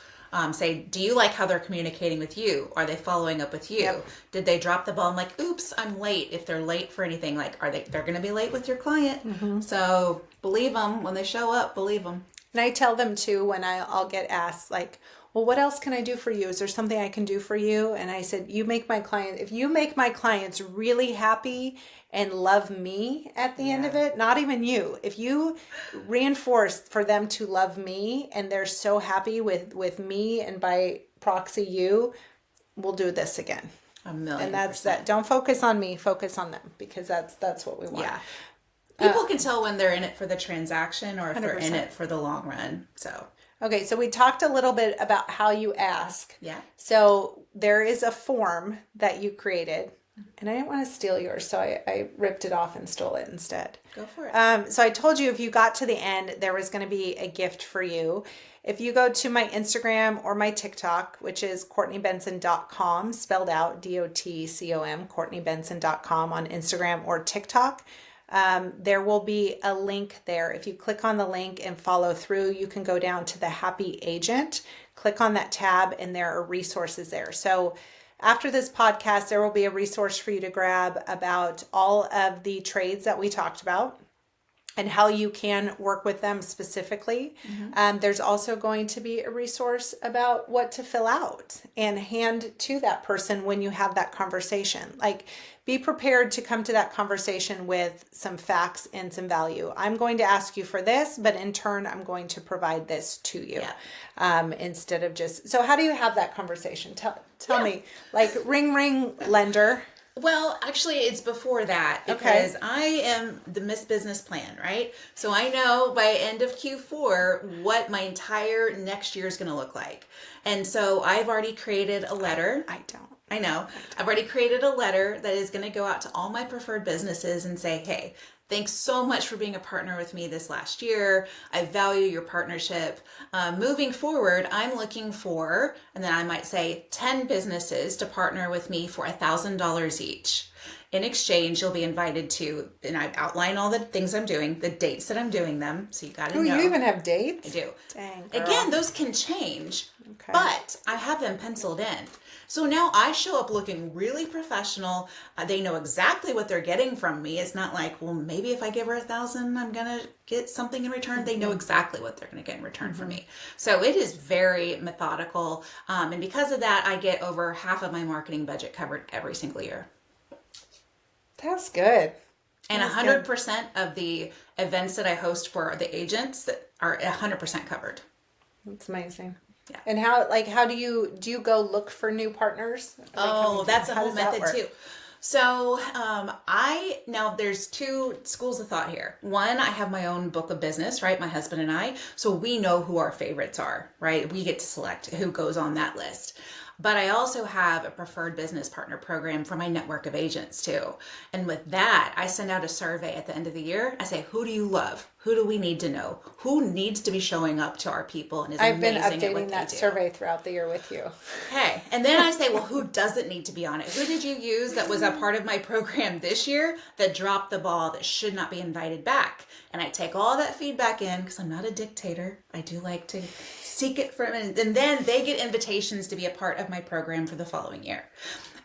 Say, do you like how they're communicating with you? Are they following up with you? Yep. Did they drop the ball? I'm like, oops, I'm late. If they're late for anything, like, they're going to be late with your client. So believe them when they show up, believe them. And I tell them too, when I'll get asked like, well, what else can I do for you? Is there something I can do for you? And I said, if you make my clients really happy and love me at the end of it, not even you. If you reinforce for them to love me and they're so happy with me and by proxy you, we'll do this again. 1,000,000%. And that's that. Don't focus on me, focus on them, because that's what we want. Yeah. People can tell when they're in it for the transaction or if 100%. They're in it for the long run. So. Okay, so we talked a little bit about how you ask. Yeah. So there is a form that you created, and I didn't want to steal yours, so I ripped it off and stole it instead. Go for it. So I told you if you got to the end, there was going to be a gift for you. If you go to my Instagram or my TikTok, which is CourtneyBenson.com, spelled out DOTCOM, CourtneyBenson.com on Instagram or TikTok, there will be a link there. If you click on the link and follow through, you can go down to the Happy Agent, click on that tab, and there are resources there. So after this podcast, there will be a resource for you to grab about all of the trades that we talked about and how you can work with them specifically. There's also going to be a resource about what to fill out and hand to that person when you have that conversation. Like, be prepared to come to that conversation with some facts and some value. I'm going to ask you for this, but in turn, I'm going to provide this to you. Instead of just, so how do you have that conversation? Tell me, like, ring, lender. Well, actually, it's before that, because I am the Miss Business Plan, right? So I know by end of Q4 what my entire next year is going to look like. And so I've already created a letter. I know. I've already created a letter that is going to go out to all my preferred businesses and say, hey, thanks so much for being a partner with me this last year. I value your partnership. Moving forward, I'm looking for, and then I might say 10 businesses to partner with me for $1,000 each. In exchange, you'll be invited to, and I outline all the things I'm doing, the dates that I'm doing them. So you got to know. You even have dates? I do. Dang, girl. Again, those can change, Okay. but I have them penciled in. So now I show up looking really professional. They know exactly what they're getting from me. It's not like, well, maybe if I give her $1,000, I'm going to get something in return. They know exactly what they're going to get in return from me. So it is very methodical. And because of that, I get over half of my marketing budget covered every single year. That's good. And 100% of the events that I host for the agents that are 100% covered. That's amazing. Yeah. And how do you go look for new partners? That's a whole method too. So now there's two schools of thought here. One, I have my own book of business, right? My husband and I. So we know who our favorites are, right? We get to select who goes on that list. But I also have a preferred business partner program for my network of agents too. And with that, I send out a survey at the end of the year. I say, who do you love? Who do we need to know? Who needs to be showing up to our people and is I've been amazing at what updating that they do? survey throughout the year with you. Okay. And then I say, well, who doesn't need to be on it? Who did you use that was a part of my program this year that dropped the ball, that should not be invited back? And I take all that feedback in because I'm not a dictator. I do like to seek it from, and then they get invitations to be a part of my program for the following year.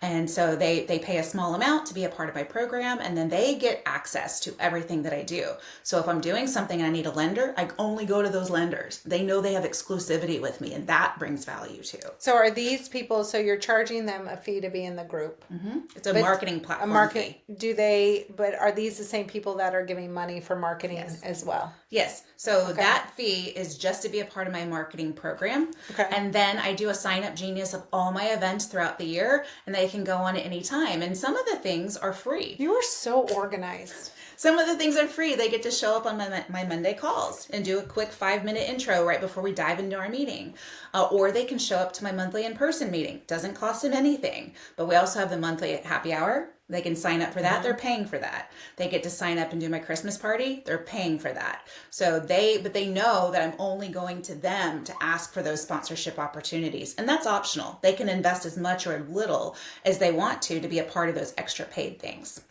And so they pay a small amount to be a part of my program, and then they get access to everything that I do. So if I'm doing something and I need a lender, I only go to those lenders. They know they have exclusivity with me, and that brings value too. So are these people, so you're charging them a fee to be in the group? Mm-hmm. It's a marketing platform fee. But are these the same people that are giving money for marketing as well? Yes. So that fee is just to be a part of my marketing program. Okay. And then I do a sign up genius of all my events throughout the year, and they can go on at any time. And some of the things are free. You are so organized. Some of the things are free. They get to show up on my Monday calls and do a quick 5-minute intro right before we dive into our meeting. Or they can show up to my monthly in-person meeting. Doesn't cost them anything. But we also have the monthly happy hour. They can sign up for that. They're paying for that. They get to sign up and do my Christmas party. They're paying for that. So they know that I'm only going to them to ask for those sponsorship opportunities. And that's optional. They can invest as much or little as they want to be a part of those extra paid things.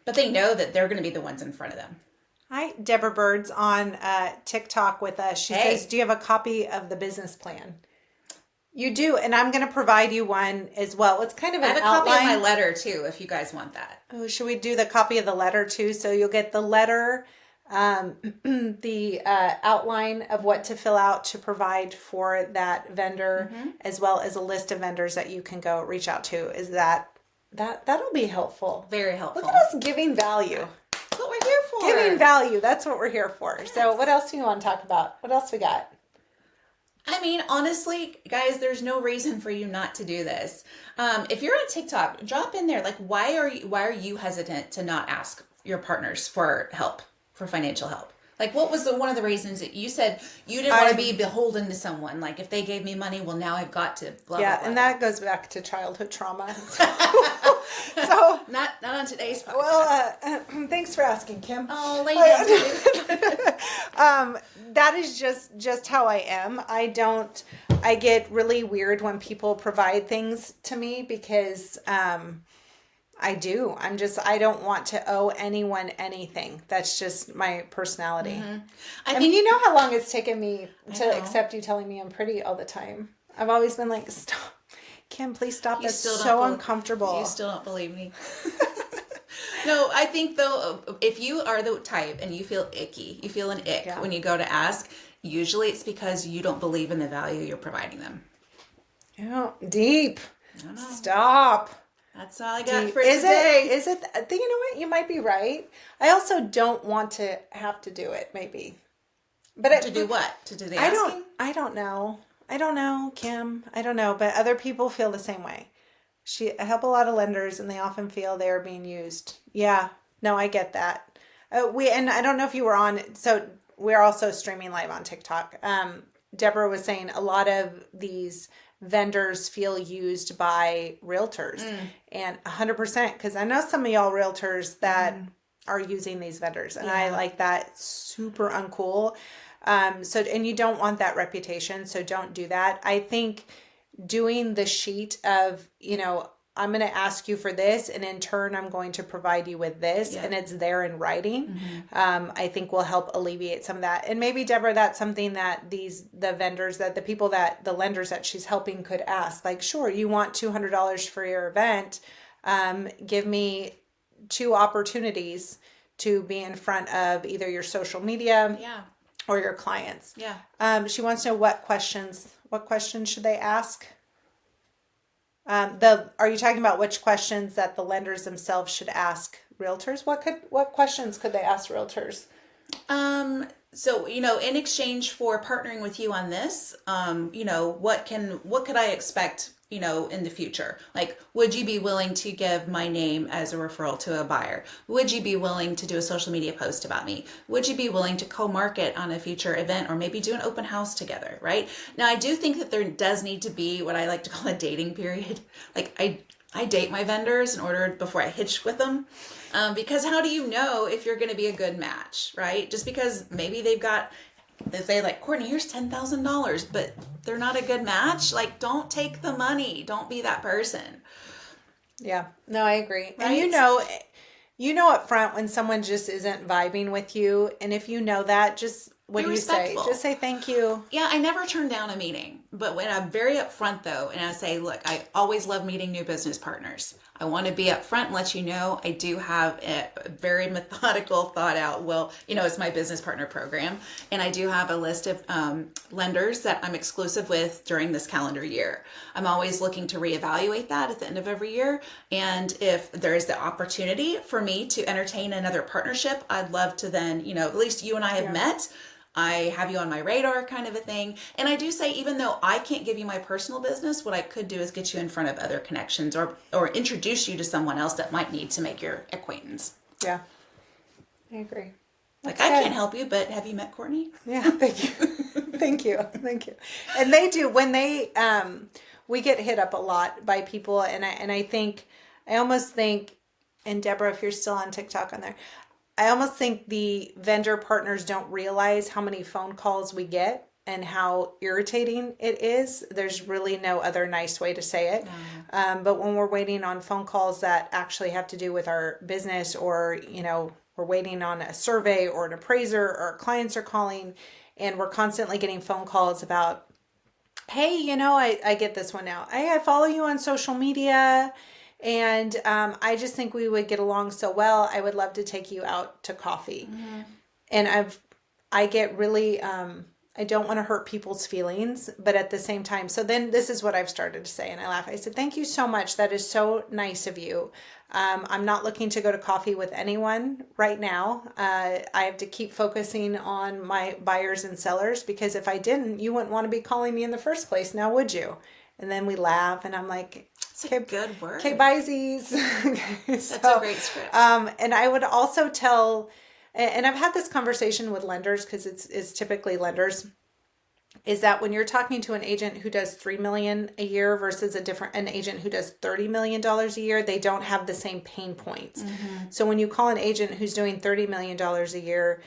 But they know that they're going to be the ones in front of them. Hi, Deborah Bird's on TikTok with us. She says, do you have a copy of the business plan? You do, and I'm going to provide you one as well. It's kind of an outline. I have a copy of my letter too, if you guys want that. Oh, should we do the copy of the letter too? So you'll get the letter, the outline of what to fill out to provide for that vendor, as well as a list of vendors that you can go reach out to. Is that'll be helpful? Very helpful. Look at us giving value. That's what we're here for. Giving value. That's what we're here for. Yes. So what else do you want to talk about? What else we got? I mean, honestly, guys, there's no reason for you not to do this. If you're on TikTok, drop in there. Like, why are you hesitant to not ask your partners for help, for financial help? Like, what was one of the reasons that you said you didn't want to be beholden to someone? Like, if they gave me money, well, now I've got to blah, blah, blah. And that goes back to childhood trauma. So not on today's podcast. Well, thanks for asking, Kim. Oh, lady. That is just how I am. I get really weird when people provide things to me because I don't want to owe anyone anything. That's just my personality. Mm-hmm. I mean, you know how long it's taken me to accept you telling me I'm pretty all the time. I've always been like, stop. Kim, please stop. That's so uncomfortable. You still don't believe me. No, I think though, if you are the type and you feel icky, you feel an ick when you go to ask, usually it's because you don't believe in the value you're providing them. Yeah, deep. Stop. That's all I got for today. Is it? You know what? You might be right. I also don't want to have to do it, maybe. But to do what? To do the asking? I don't know, Kim. I don't know. But other people feel the same way. I help a lot of lenders, and they often feel they are being used. Yeah. No, I get that. And I don't know if you were on. So we're also streaming live on TikTok. Deborah was saying a lot of these vendors feel used by realtors, and 100%, because I know some of y'all realtors that are using these vendors, and I like that. Super uncool. And you don't want that reputation, so don't do that. I think doing the sheet of, I'm going to ask you for this, and in turn, I'm going to provide you with this, and it's there in writing. I think will help alleviate some of that. And maybe, Deborah, that's something that the vendors, that the lenders that she's helping could ask. Like, sure, you want $200 for your event. Give me 2 opportunities to be in front of either your social media or your clients. She wants to know what questions should they ask? Are you talking about which questions that the lenders themselves should ask realtors? What questions could they ask realtors? So, in exchange for partnering with you on this, what could I expect, in the future? Like, would you be willing to give my name as a referral to a buyer? Would you be willing to do a social media post about me? Would you be willing to co-market on a future event, or maybe do an open house together, right? Now, I do think that there does need to be what I like to call a dating period. Like, I date my vendors before I hitch with them. Because how do you know if you're going to be a good match, right? Just because maybe they say like, Courtney, here's $10,000, but they're not a good match. Like, don't take the money. Don't be that person. Yeah, no, I agree. Right? And you know up front when someone just isn't vibing with you. And if you know that, just what do you say? Just say thank you. Yeah, I never turn down a meeting. But when I'm very upfront though, and I say, look, I always love meeting new business partners. I want to be upfront and let you know I do have a very methodical, thought out, it's my business partner program. And I do have a list of lenders that I'm exclusive with during this calendar year. I'm always looking to reevaluate that at the end of every year. And if there's the opportunity for me to entertain another partnership, I'd love to then, at least you and I have met. I have you on my radar, kind of a thing. And I do say, even though I can't give you my personal business, what I could do is get you in front of other connections or introduce you to someone else that might need to make your acquaintance. Yeah, I agree. I can't help you, but have you met Courtney? Yeah, thank you. Thank you. And they do, when we get hit up a lot by people, and I almost think, and Deborah, if you're still on TikTok on there, I almost think the vendor partners don't realize how many phone calls we get and how irritating it is. There's really no other nice way to say it. No. But when we're waiting on phone calls that actually have to do with our business, or, we're waiting on a survey or an appraiser, or our clients are calling, and we're constantly getting phone calls about, hey, I get this one now. Hey, I follow you on social media. And I just think we would get along so well. I would love to take you out to coffee. Mm-hmm. And I get really, I don't want to hurt people's feelings, but at the same time, so then this is what I've started to say, and I laugh. I said, thank you so much. That is so nice of you. I'm not looking to go to coffee with anyone right now. I have to keep focusing on my buyers and sellers, because if I didn't, you wouldn't want to be calling me in the first place. Now, would you? And then we laugh, and I'm like, it's a good word. Okay, bye-sies. That's a great script. And I would also tell, and I've had this conversation with lenders, because it's typically lenders, is that when you're talking to an agent who does $3 million a year versus an agent who does $30 million a year, they don't have the same pain points. Mm-hmm. So when you call an agent who's doing $30 million a year,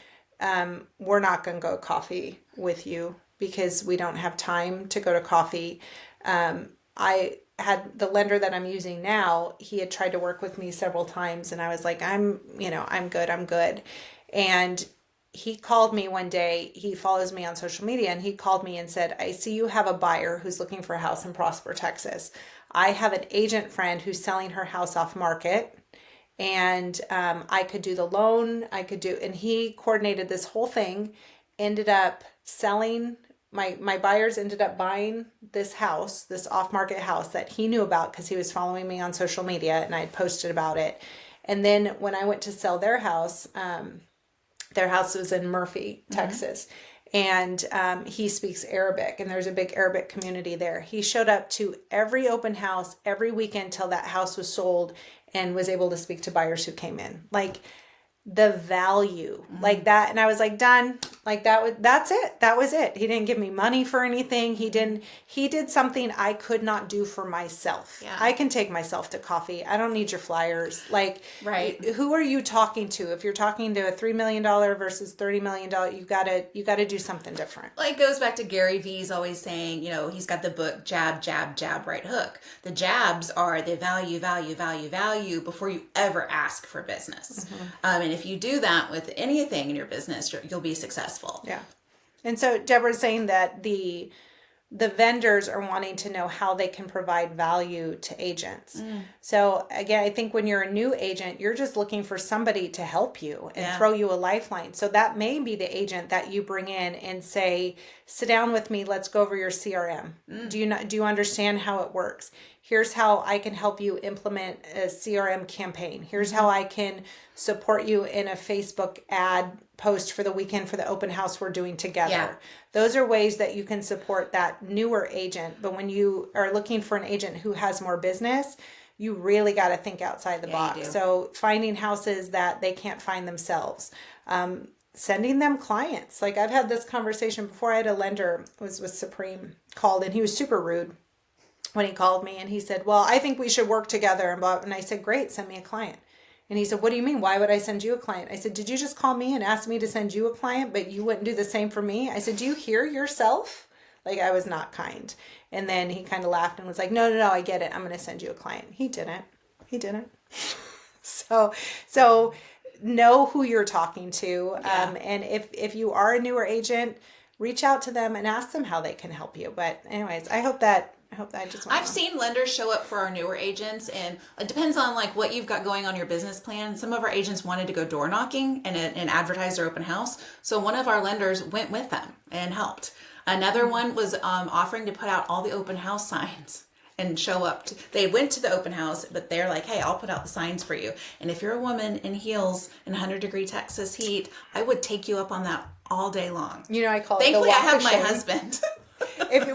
we're not going to go coffee with you, because we don't have time to go to coffee. I had the lender that I'm using now, he had tried to work with me several times, and I was like, I'm good. And he called me one day, he follows me on social media, and he called me and said, I see you have a buyer who's looking for a house in Prosper, Texas. I have an agent friend who's selling her house off market, and I could do the loan, and he coordinated this whole thing, ended up selling. My buyers ended up buying this house, this off-market house that he knew about, because he was following me on social media and I had posted about it. And then when I went to sell their house was in Murphy, Texas. Mm-hmm. And he speaks Arabic, and there's a big Arabic community there. He showed up to every open house every weekend till that house was sold, and was able to speak to buyers who came in. Like, the value like that. And I was like, done. Like that's it. That was it. He didn't give me money for anything. He did something I could not do for myself. Yeah. I can take myself to coffee. I don't need your flyers. Like, right. Who are you talking to? If you're talking to a $3 million versus $30 million, you gotta do something different. Like, goes back to Gary Vee's always saying, he's got the book, jab, jab, jab, right hook. The jabs are the value before you ever ask for business. And if you do that with anything in your business, you'll be successful. Yeah. And so Deborah's saying that the vendors are wanting to know how they can provide value to agents. So again, I think when you're a new agent, you're just looking for somebody to help you and throw you a lifeline. So that may be the agent that you bring in and say, sit down with me, let's go over your CRM. Do you understand how it works? Here's how I can help you implement a CRM campaign. Here's how I can support you in a Facebook ad post for the weekend for the open house we're doing together. Yeah. Those are ways that you can support that newer agent. But when you are looking for an agent who has more business, you really got to think outside the box. So finding houses that they can't find themselves. Sending them clients. Like I've had this conversation before. I had a lender was with Supreme called and he was super rude when he called me and he said, well, I think we should work together. And I said, great, send me a client. And he said, what do you mean? Why would I send you a client? I said, did you just call me and ask me to send you a client, but you wouldn't do the same for me? I said, do you hear yourself? Like I was not kind. And then he kind of laughed and was like, no, I get it. I'm going to send you a client. He didn't. So know who you're talking to. And if you are a newer agent, reach out to them and ask them how they can help you. But anyways, I hope that I've seen lenders show up for our newer agents, and it depends on like what you've got going on your business plan. Some of our agents wanted to go door knocking and advertise their open house. So one of our lenders went with them and helped. Another one was offering to put out all the open house signs and show up. They went to the open house, but they're like, hey, I'll put out the signs for you. And if you're a woman in heels in 100-degree Texas heat, I would take you up on that all day long. I call it Thankfully, the walk I have of my shame. husband.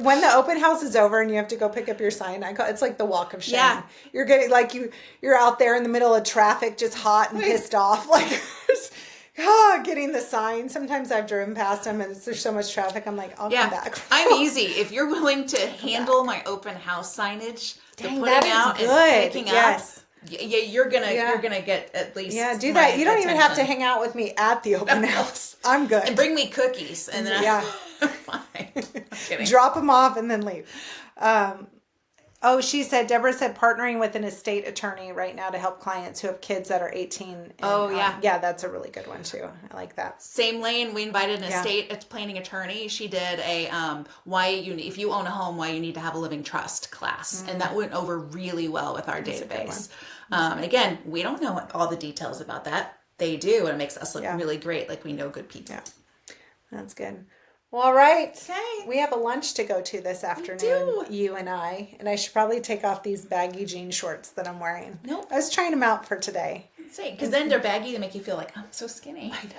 When the open house is over and you have to go pick up your sign, it's like the walk of shame. Yeah. You're getting like you're out there in the middle of traffic, just hot and pissed off, like getting the sign. Sometimes I've driven past them and there's so much traffic. I'm like, I'll come back. I'm easy. If you're willing to handle my open house signage, Dang, to putting out good. and picking up. Yeah, you're gonna get at least do that. You don't even have to hang out with me at the open house. I'm good. And bring me cookies, and then I'm fine. I'm kidding. Drop them off and then leave. Deborah said partnering with an estate attorney right now to help clients who have kids that are 18. Yeah, that's a really good one too. I like that. Same lane. We invited an estate planning attorney. She did a if you own a home, why you need to have a living trust class, and that went over really well with our database. And again, we don't know all the details about that. They do, and it makes us look really great, like we know good people. Yeah, that's good. Well, all right. Okay. We have a lunch to go to this afternoon, you and I should probably take off these baggy jean shorts that I'm wearing. Nope. I was trying them out for today. Because then they're baggy, they make you feel like, I'm so skinny. I know.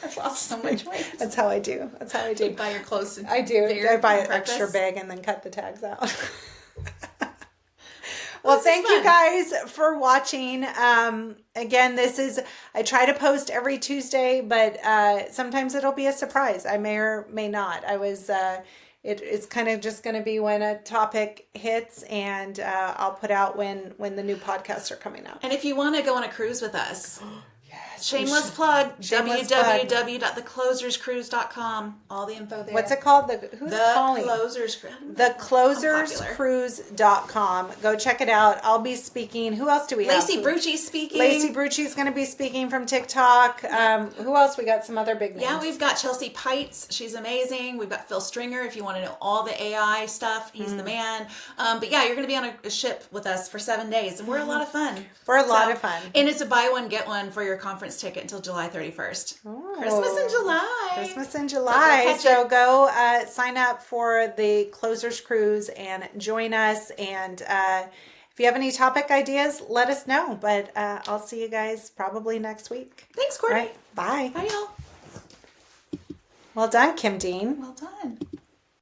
I've lost so much weight. That's how I do. You buy your clothes. I do. I buy it extra big and then cut the tags out. Well, thank you guys for watching. Again, I try to post every Tuesday, but sometimes it'll be a surprise. I may or may not. It's kind of just going to be when a topic hits, and I'll put out when the new podcasts are coming out. And if you want to go on a cruise with us, shameless plug. www.thecloserscruise.com. All the info there. What's it called? Who's calling? Thecloserscruise.com. Go check it out. I'll be speaking. Who else do we have? Lacey Brucci's speaking. Lacey Brucci's going to be speaking from TikTok. Who else? We got some other big names. Yeah, we've got Chelsea Pites. She's amazing. We've got Phil Stringer. If you want to know all the AI stuff, he's the man. But yeah, you're going to be on a ship with us for 7 days, and we're a lot of fun. We're a lot of fun. And it's a buy one, get one for your conference ticket until July 31st. Oh, Christmas in July. So go sign up for the Closers Cruise and join us. And if you have any topic ideas, let us know. But I'll see you guys probably next week. Thanks, Courtney. All right, bye. Bye, y'all. Well done, Kim Dean. Well done.